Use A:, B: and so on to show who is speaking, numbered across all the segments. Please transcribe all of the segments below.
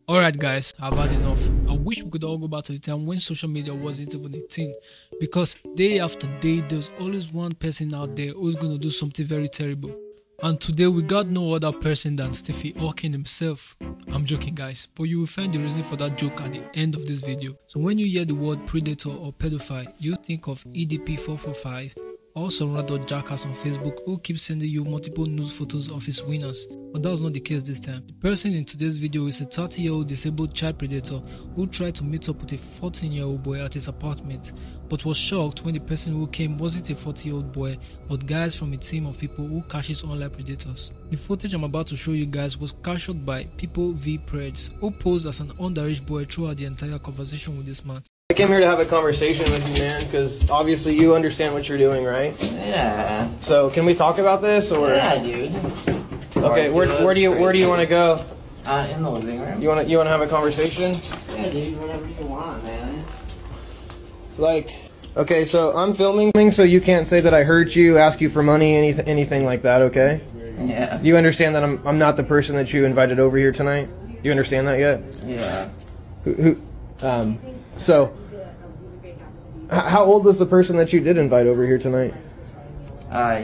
A: Alright guys, I've had enough. I wish we could all go back to the time when social media wasn't even a thing, because day after day there's always one person out there who's gonna do something very terrible. And today we got no other person than Stephen Hawking himself. I'm joking guys, but you will find the reason for that joke at the end of this video. So when you hear the word predator or pedophile, you think of EDP445 or some rather jackass on Facebook who keeps sending you multiple nude photos of his winners. But that was not the case this time. The person in today's video is a 30-year-old disabled child predator who tried to meet up with a 14-year-old boy at his apartment, but was shocked when the person who came wasn't a 40-year-old boy, but guys from a team of people who catches online predators. The footage I'm about to show you guys was captured by People v Preds, who posed as an underage boy throughout the entire conversation with this man.
B: I came here to have a conversation with you, man, because obviously you understand what you're doing, right?
C: Yeah.
B: So can we talk about this, or?
C: Yeah, dude.
B: Okay, where do you want to go?
C: In the living room.
B: You want to have a conversation?
C: Yeah, dude. Whatever you want, man.
B: Like, okay, so I'm filming, so you can't say that I hurt you, ask you for money, anything like that, okay?
C: Yeah.
B: You understand that I'm not the person that you invited over here tonight? You understand that yet?
C: Yeah.
B: So, how old was the person that you did invite over here tonight?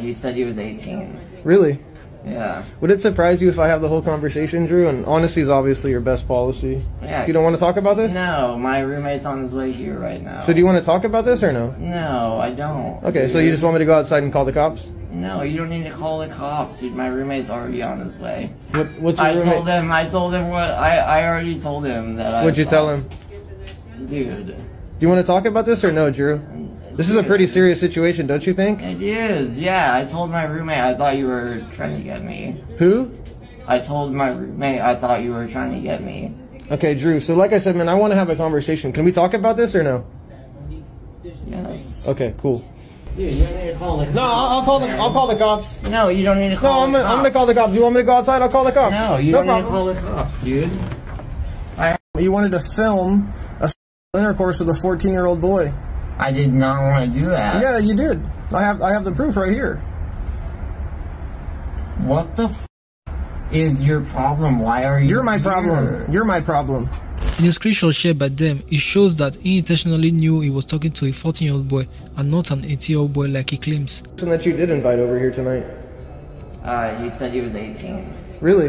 C: He said he was 18.
B: Really?
C: Yeah.
B: Would it surprise you if I have the whole conversation, Drew? And honesty is obviously your best policy.
C: Yeah.
B: You don't want to talk about this?
C: No, my roommate's on his way here right now.
B: So do you want to talk about this or no?
C: No, I don't.
B: Okay, so you just want me to go outside and call the cops?
C: No, you don't need to call the cops, dude. My roommate's already on his way.
B: What's your roommate?
C: I told him what, I already told him that
B: What'd you tell him?
C: Dude.
B: Do you want to talk about this or no, Drew? This is a pretty serious situation, don't you think?
C: It is, yeah. I told my roommate I thought you were trying to get me.
B: Who?
C: I told my roommate I thought you were trying to get me.
B: Okay, Drew, so like I said, man, I want to have a conversation. Can we talk about this or no?
C: Yes.
B: Okay, cool.
C: Dude, you don't need to call the cops.
B: No, I'll call the cops.
C: No, you don't need to call the cops.
B: I'm gonna call the cops. You want me to go outside? I'll call the cops.
C: No, you don't need to call the cops, dude.
B: You wanted to film a intercourse with a 14-year-old boy.
C: I did not want to do that.
B: Yeah, you did. I have the proof right here.
C: What the f is your problem? Why are you
B: You're my
C: here?
B: problem. You're my problem.
A: In a screenshot shared by them, it shows that he intentionally knew he was talking to a 14-year-old boy and not an 18-year-old boy like he claims.
B: The person that you did invite over here tonight.
C: He said he was 18.
B: Really?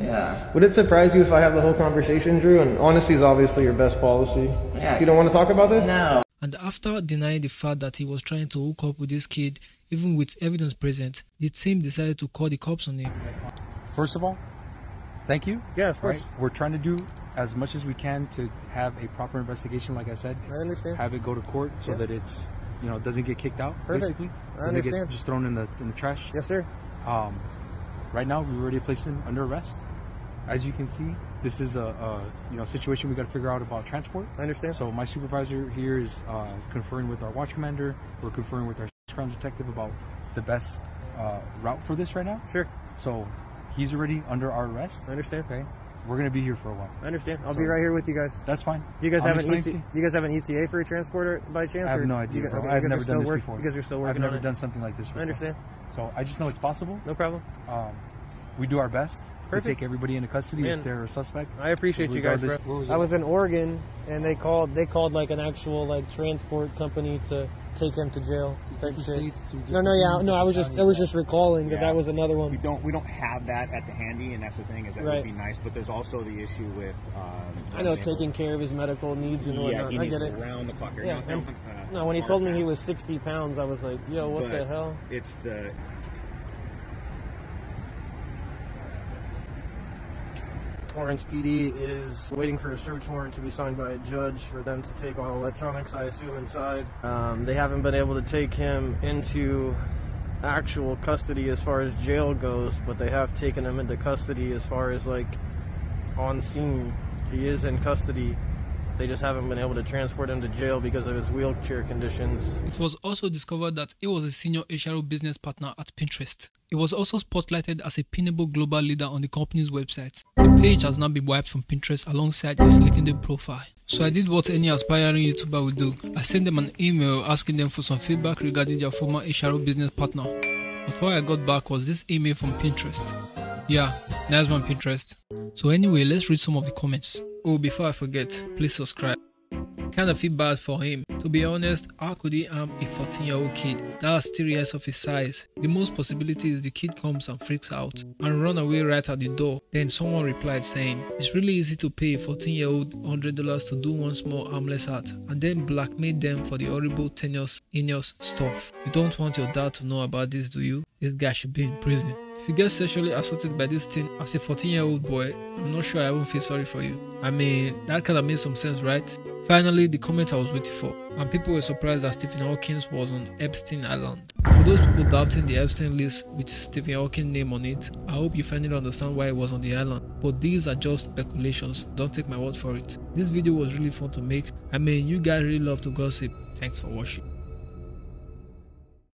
C: Yeah.
B: Would it surprise you if I have the whole conversation, Drew? And honesty is obviously your best policy.
C: Yeah.
B: You don't want to talk about this?
C: No.
A: And after denying the fact that he was trying to hook up with this kid, even with evidence present, the team decided to call the cops on him.
D: First of all, thank you.
B: Yeah, of course.
D: Right? We're trying to do as much as we can to have a proper investigation, like I said.
B: I understand.
D: Have it go to court so that it's, doesn't get kicked out,
B: Perfect.
D: basically.
B: I
D: Doesn't
B: understand.
D: get just thrown in the trash.
B: Yes, sir.
D: Right now, we've already placed him under arrest. As you can see, this is a situation we got to figure out about transport.
B: I understand.
D: So my supervisor here is conferring with our watch commander. We're conferring with our crime detective about the best route for this right now.
B: Sure.
D: So he's already under our arrest.
B: I understand.
D: Okay. We're gonna be here for a while.
B: I understand. I'll be right here with you guys.
D: That's fine.
B: You guys
D: I'll
B: have an
D: explain to
B: you guys have an ETA for a transporter by chance?
D: I have
B: or
D: no idea,
B: you,
D: bro.
B: okay,
D: I've
B: you guys
D: never
B: are still
D: done this before.
B: You guys are still working
D: I've never
B: on it?
D: done something like this before.
B: I understand.
D: So I just know it's possible.
B: No problem.
D: We do our best
B: Perfect.
D: to take everybody into custody if they're a suspect.
B: I appreciate you guys, bro. I was in Oregon, and they called like an actual like transport company to take him to jail. Type shit. No, I was just recalling that was another one.
E: We don't have that at the handy, and that's the thing, is that would be nice. But there's also the issue with
B: I know, taking care of his medical needs and whatnot.
E: he
B: I
E: needs
B: get it.
E: around the clock.
B: Yeah. No, when he told me he was 60 pounds, I was like, yo, what the hell?
E: It's the
B: Torrance PD is waiting for a search warrant to be signed by a judge for them to take all electronics, I assume, inside. They haven't been able to take him into actual custody as far as jail goes, but they have taken him into custody as far as like on scene. He is in custody. They just haven't been able to transport him to jail because of his wheelchair conditions.
A: It was also discovered that he was a senior HRO business partner at Pinterest. He was also spotlighted as a pinnable global leader on the company's website. The page has now been wiped from Pinterest alongside his LinkedIn profile. So I did what any aspiring YouTuber would do. I sent them an email asking them for some feedback regarding their former HRO business partner. But what I got back was this email from Pinterest. Yeah, that's one Pinterest. So anyway, let's read some of the comments. Oh, before I forget, please subscribe. Kind of feel bad for him. To be honest, how could he harm a 14-year-old kid? That's 3 years of his size. The most possibility is the kid comes and freaks out and run away right at the door. Then someone replied saying, it's really easy to pay a 14-year-old $100 to do one small harmless act and then blackmail them for the horrible, heinous stuff. You don't want your dad to know about this, do you? This guy should be in prison. If you get sexually assaulted by this thing as a 14-year-old boy, I'm not sure I won't feel sorry for you. I mean, that kind of makes some sense, right? Finally, the comment I was waiting for, and people were surprised that Stephen Hawking was on Epstein Island. For those people doubting the Epstein list with Stephen Hawking's name on it, I hope you finally understand why he was on the island. But these are just speculations, don't take my word for it. This video was really fun to make. I mean, you guys really love to gossip. Thanks for watching.